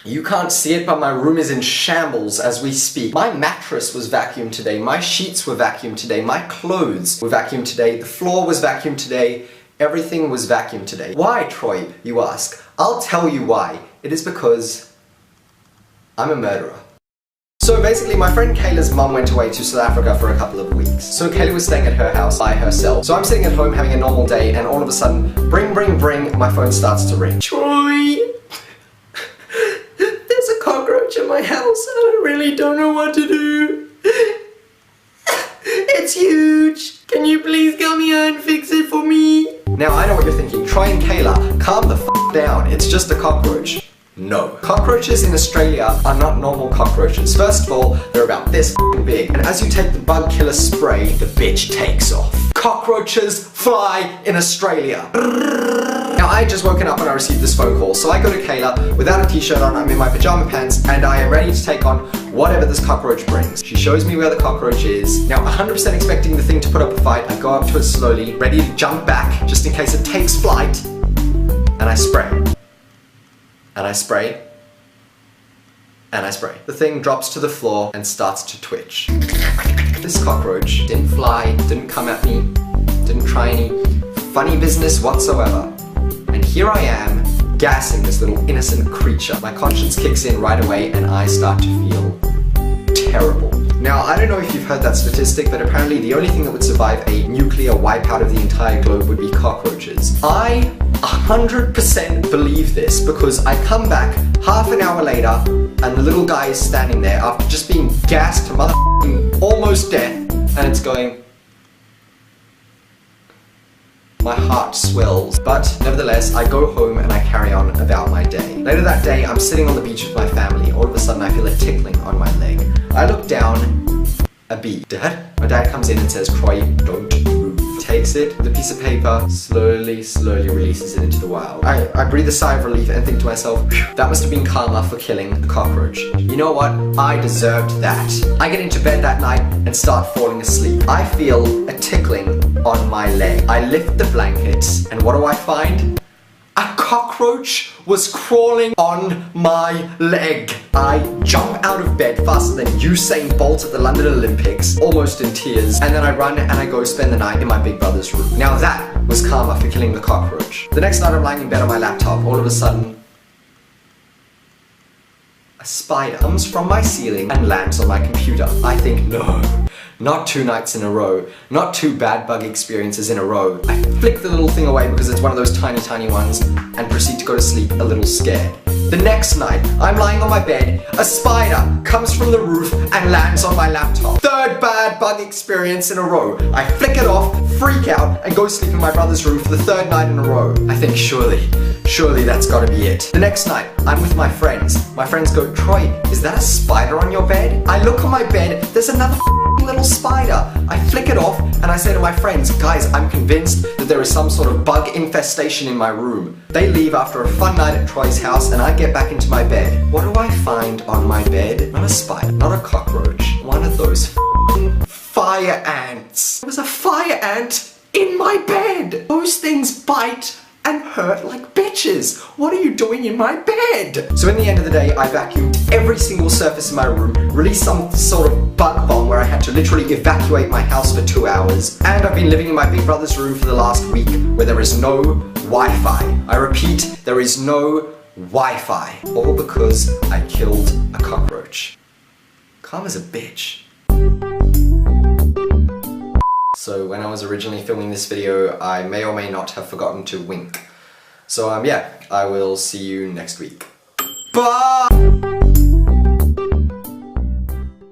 You can't see it, but my room is in shambles as we speak. My mattress was vacuumed today, my sheets were vacuumed today, my clothes were vacuumed today, the floor was vacuumed today, everything was vacuumed today. Why, Troy, you ask? I'll tell you why. It is because I'm a murderer. So basically, my friend Kayla's mum went away to South Africa for a couple of weeks. So Kayla was staying at her house by herself. So I'm sitting at home having a normal day, and all of a sudden, bring, bring, bring, my phone starts to ring. Troy! There's a cockroach in my house and I really don't know what to do. It's huge! Can you please come here and fix it for me? Now I know what you're thinking. Troy and Kayla, calm the f down. It's just a cockroach. No. Cockroaches in Australia are not normal cockroaches. First of all, they're about this big, and as you take the bug killer spray, the bitch takes off. Cockroaches fly in Australia. Now I had just woken up when I received this phone call, so I go to Kayla without a t-shirt on, I'm in my pajama pants, and I am ready to take on whatever this cockroach brings. She shows me where the cockroach is. Now 100% expecting the thing to put up a fight, I go up to it slowly, ready to jump back, just in case it takes flight, and I spray. And I spray, and I spray. The thing drops to the floor and starts to twitch. This cockroach didn't fly, didn't come at me, didn't try any funny business whatsoever. And here I am, gassing this little innocent creature. My conscience kicks in right away and I start to feel terrible. Now, I don't know if you've heard that statistic, but apparently the only thing that would survive a nuclear wipeout of the entire globe would be cockroaches. I 100% believe this because I come back half an hour later and the little guy is standing there after just being gassed to motherfucking almost death, and it's going... My heart swells. But nevertheless, I go home and I carry on about my day. Later that day, I'm sitting on the beach with my family. All of a sudden, I feel a tickling on my leg. I look down, a bee. Dad? My dad comes in and says, Troy, don't move. Takes it, the piece of paper, slowly releases it into the wild. I breathe a sigh of relief and think to myself, that must have been karma for killing the cockroach. You know what? I deserved that. I get into bed that night and start falling asleep. I feel a tickling on my leg. I lift the blankets and what do I find? A cockroach was crawling on my leg. I jump out of bed faster than Usain Bolt at the London Olympics, almost in tears, and then I run and I go spend the night in my big brother's room. Now that was karma for killing the cockroach. The next night I'm lying in bed on my laptop, all of a sudden, a spider comes from my ceiling and lands on my computer. I think, no. Not 2 nights in a row, not 2 bad bug experiences in a row. I flick the little thing away because it's one of those tiny ones and proceed to go to sleep a little scared. The next night, I'm lying on my bed, a spider comes from the roof and lands on my laptop. 3rd bad bug experience in a row. I flick it off, freak out, and go sleep in my brother's room for the 3rd night in a row. I think surely that's gotta be it. The next night, I'm with my friends. My friends go, Troy, is that a spider on your bed? I look on my bed, there's another little spider. I flick it off and I say to my friends, guys, I'm convinced that there is some sort of bug infestation in my room. They leave after a fun night at Troy's house and I get back into my bed. What do I find on my bed? Not a spider, not a cockroach, one of those fire ants. There was a fire ant in my bed. Those things bite and hurt like bitches. What are you doing in my bed? So in the end of the day, I vacuumed every single surface in my room, released some sort of bug bomb where I had to literally evacuate my house for 2 hours, and I've been living in my big brother's room for the last week where there is no Wi-Fi. I repeat, there is no Wi-Fi. All because I killed a cockroach. Karma's a bitch. So when I was originally filming this video, I may or may not have forgotten to wink. So yeah, I will see you next week. Bye!